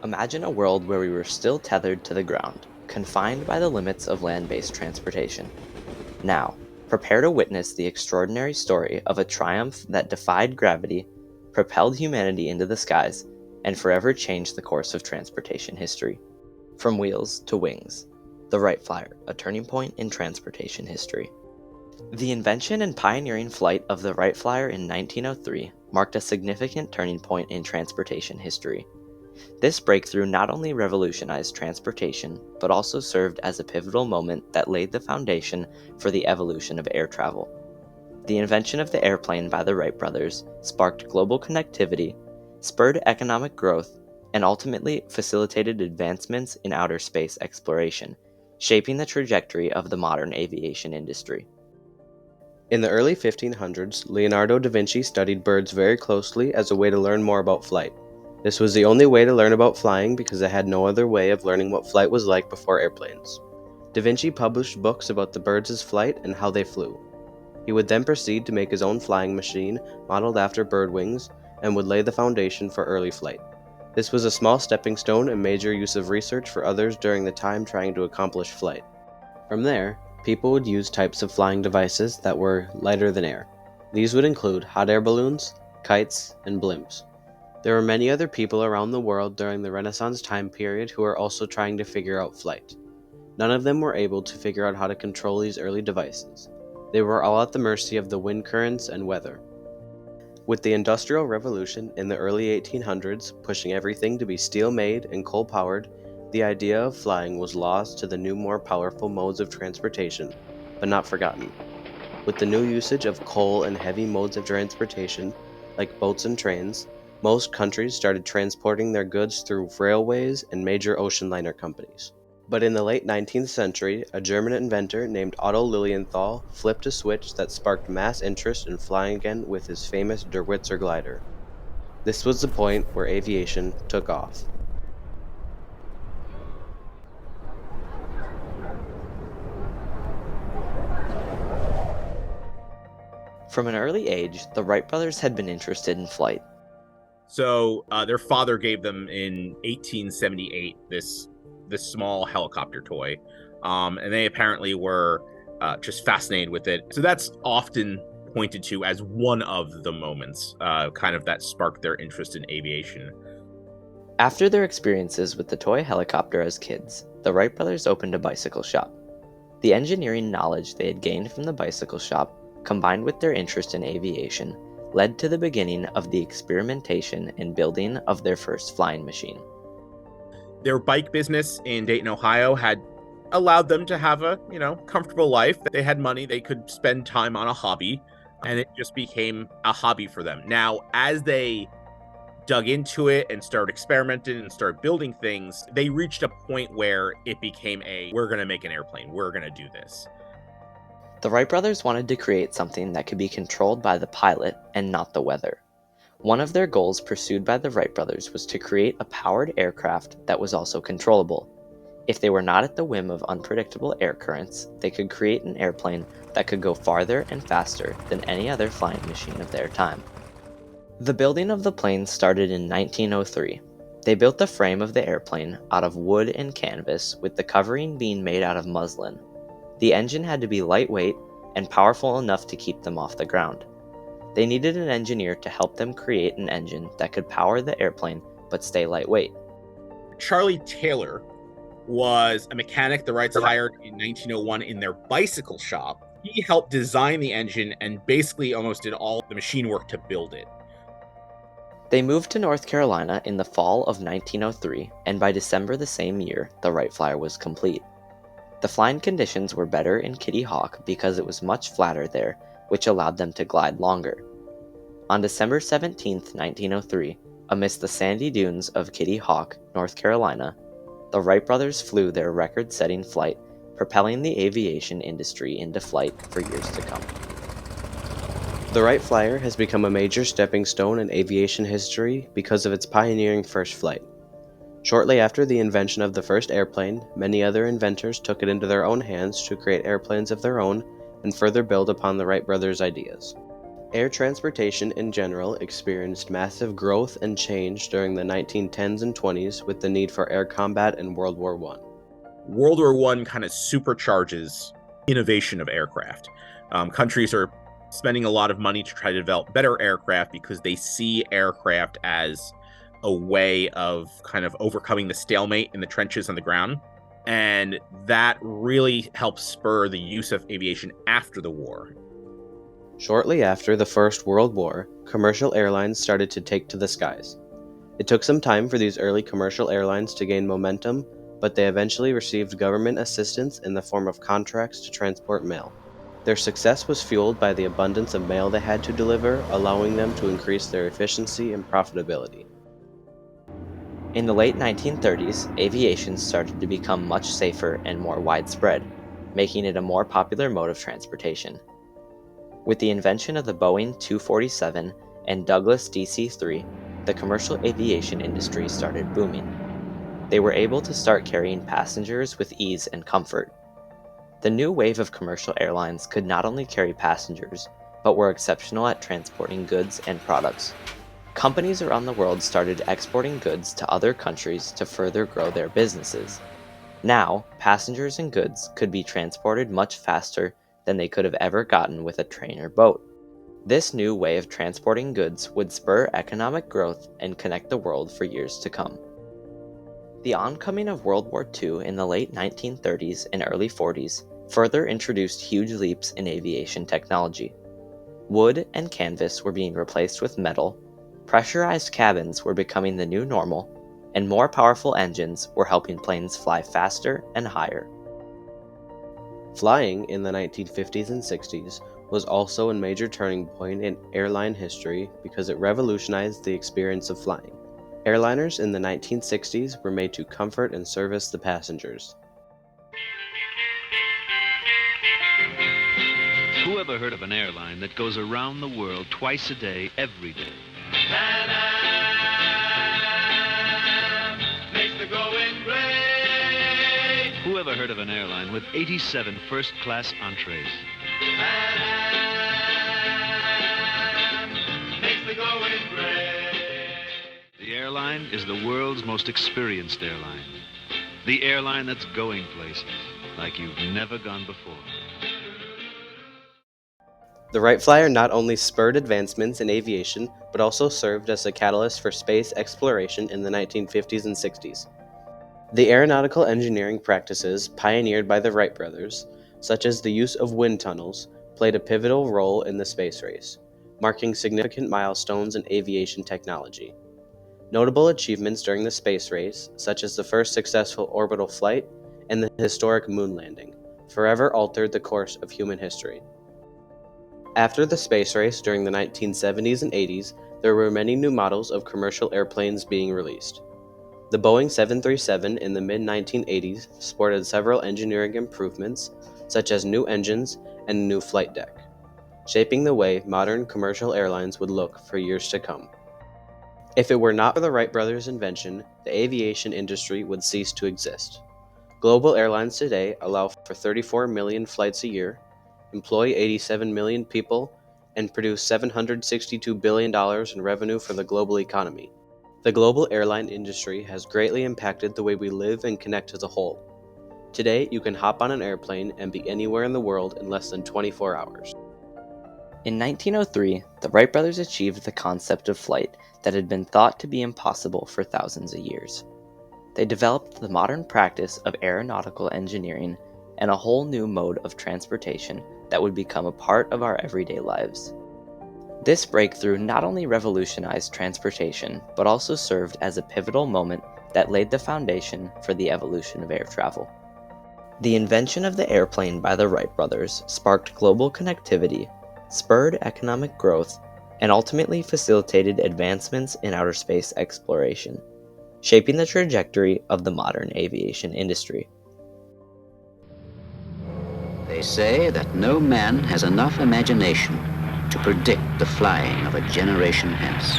Imagine a world where we were still tethered to the ground, confined by the limits of land-based transportation. Now, prepare to witness the extraordinary story of a triumph that defied gravity, propelled humanity into the skies, and forever changed the course of transportation history. From wheels to wings, the Wright Flyer, a turning point in transportation history. The invention and pioneering flight of the Wright Flyer in 1903 marked a significant turning point in transportation history. This breakthrough not only revolutionized transportation, but also served as a pivotal moment that laid the foundation for the evolution of air travel. The invention of the airplane by the Wright brothers sparked global connectivity, spurred economic growth, and ultimately facilitated advancements in outer space exploration, shaping the trajectory of the modern aviation industry. In the early 1500s, Leonardo da Vinci studied birds very closely as a way to learn more about flight. This was the only way to learn about flying because it had no other way of learning what flight was like before airplanes. Da Vinci published books about the birds' flight and how they flew. He would then proceed to make his own flying machine modeled after bird wings and would lay the foundation for early flight. This was a small stepping stone and major use of research for others during the time trying to accomplish flight. From there, people would use types of flying devices that were lighter than air. These would include hot air balloons, kites, and blimps. There were many other people around the world during the Renaissance time period who were also trying to figure out flight. None of them were able to figure out how to control these early devices. They were all at the mercy of the wind currents and weather. With the Industrial Revolution in the early 1800s pushing everything to be steel-made and coal-powered, the idea of flying was lost to the new, more powerful modes of transportation, but not forgotten. With the new usage of coal and heavy modes of transportation, like boats and trains, most countries started transporting their goods through railways and major ocean liner companies. But in the late 19th century, a German inventor named Otto Lilienthal flipped a switch that sparked mass interest in flying again with his famous Derwitzer glider. This was the point where aviation took off. From an early age, the Wright brothers had been interested in flight. So their father gave them in 1878 this small helicopter toy, and they apparently were just fascinated with it. So that's often pointed to as one of the moments kind of that sparked their interest in aviation. After their experiences with the toy helicopter as kids, the Wright brothers opened a bicycle shop. The engineering knowledge they had gained from the bicycle shop, combined with their interest in aviation, led to the beginning of the experimentation and building of their first flying machine. Their bike business in Dayton, Ohio had allowed them to have a, comfortable life. They had money, they could spend time on a hobby, and it just became a hobby for them. Now, as they dug into it and started experimenting and started building things, they reached a point where it became we're going to make an airplane, we're going to do this. The Wright brothers wanted to create something that could be controlled by the pilot and not the weather. One of their goals pursued by the Wright brothers was to create a powered aircraft that was also controllable. If they were not at the whim of unpredictable air currents, they could create an airplane that could go farther and faster than any other flying machine of their time. The building of the plane started in 1903. They built the frame of the airplane out of wood and canvas, with the covering being made out of muslin. The engine had to be lightweight and powerful enough to keep them off the ground. They needed an engineer to help them create an engine that could power the airplane but stay lightweight. Charlie Taylor was a mechanic the Wrights hired in 1901 in their bicycle shop. He helped design the engine and basically almost did all the machine work to build it. They moved to North Carolina in the fall of 1903, and by December the same year, the Wright Flyer was complete. The flying conditions were better in Kitty Hawk because it was much flatter there, which allowed them to glide longer. On December 17, 1903, amidst the sandy dunes of Kitty Hawk, North Carolina, the Wright brothers flew their record-setting flight, propelling the aviation industry into flight for years to come. The Wright Flyer has become a major stepping stone in aviation history because of its pioneering first flight. Shortly after the invention of the first airplane, many other inventors took it into their own hands to create airplanes of their own and further build upon the Wright brothers' ideas. Air transportation in general experienced massive growth and change during the 1910s and 20s with the need for air combat in World War I. World War I kind of supercharges innovation of aircraft. Countries are spending a lot of money to try to develop better aircraft because they see aircraft as a way of kind of overcoming the stalemate in the trenches on the ground. And that really helps spur the use of aviation after the war. Shortly after the First World War, commercial airlines started to take to the skies. It took some time for these early commercial airlines to gain momentum, but they eventually received government assistance in the form of contracts to transport mail. Their success was fueled by the abundance of mail they had to deliver, allowing them to increase their efficiency and profitability. In the late 1930s, aviation started to become much safer and more widespread, making it a more popular mode of transportation. With the invention of the Boeing 247 and Douglas DC-3, the commercial aviation industry started booming. They were able to start carrying passengers with ease and comfort. The new wave of commercial airlines could not only carry passengers, but were exceptional at transporting goods and products. Companies around the world started exporting goods to other countries to further grow their businesses. Now, passengers and goods could be transported much faster than they could have ever gotten with a train or boat. This new way of transporting goods would spur economic growth and connect the world for years to come. The oncoming of World War II in the late 1930s and early 40s further introduced huge leaps in aviation technology. Wood and canvas were being replaced with metal, pressurized cabins were becoming the new normal, and more powerful engines were helping planes fly faster and higher. Flying in the 1950s and 60s was also a major turning point in airline history because it revolutionized the experience of flying. Airliners in the 1960s were made to comfort and service the passengers. Who ever heard of an airline that goes around the world twice a day, every day? Makes the going great. Who ever heard of an airline with 87 first-class entrees? Makes the going great. The airline is the world's most experienced airline. The airline that's going places like you've never gone before. The Wright Flyer not only spurred advancements in aviation, but also served as a catalyst for space exploration in the 1950s and 60s. The aeronautical engineering practices pioneered by the Wright brothers, such as the use of wind tunnels, played a pivotal role in the space race, marking significant milestones in aviation technology. Notable achievements during the space race, such as the first successful orbital flight and the historic moon landing, forever altered the course of human history. After the space race during the 1970s and 80s, there were many new models of commercial airplanes being released. The Boeing 737 in the mid-1980s sported several engineering improvements, such as new engines and a new flight deck, shaping the way modern commercial airlines would look for years to come. If it were not for the Wright brothers' invention, the aviation industry would cease to exist. Global airlines today allow for 34 million flights a year, employ 87 million people, and produce $762 billion in revenue for the global economy. The global airline industry has greatly impacted the way we live and connect as a whole. Today, you can hop on an airplane and be anywhere in the world in less than 24 hours. In 1903, the Wright brothers achieved the concept of flight that had been thought to be impossible for thousands of years. They developed the modern practice of aeronautical engineering and a whole new mode of transportation that would become a part of our everyday lives. This breakthrough not only revolutionized transportation, but also served as a pivotal moment that laid the foundation for the evolution of air travel. The invention of the airplane by the Wright brothers sparked global connectivity, spurred economic growth, and ultimately facilitated advancements in outer space exploration, shaping the trajectory of the modern aviation industry. They say that no man has enough imagination to predict the flying of a generation hence.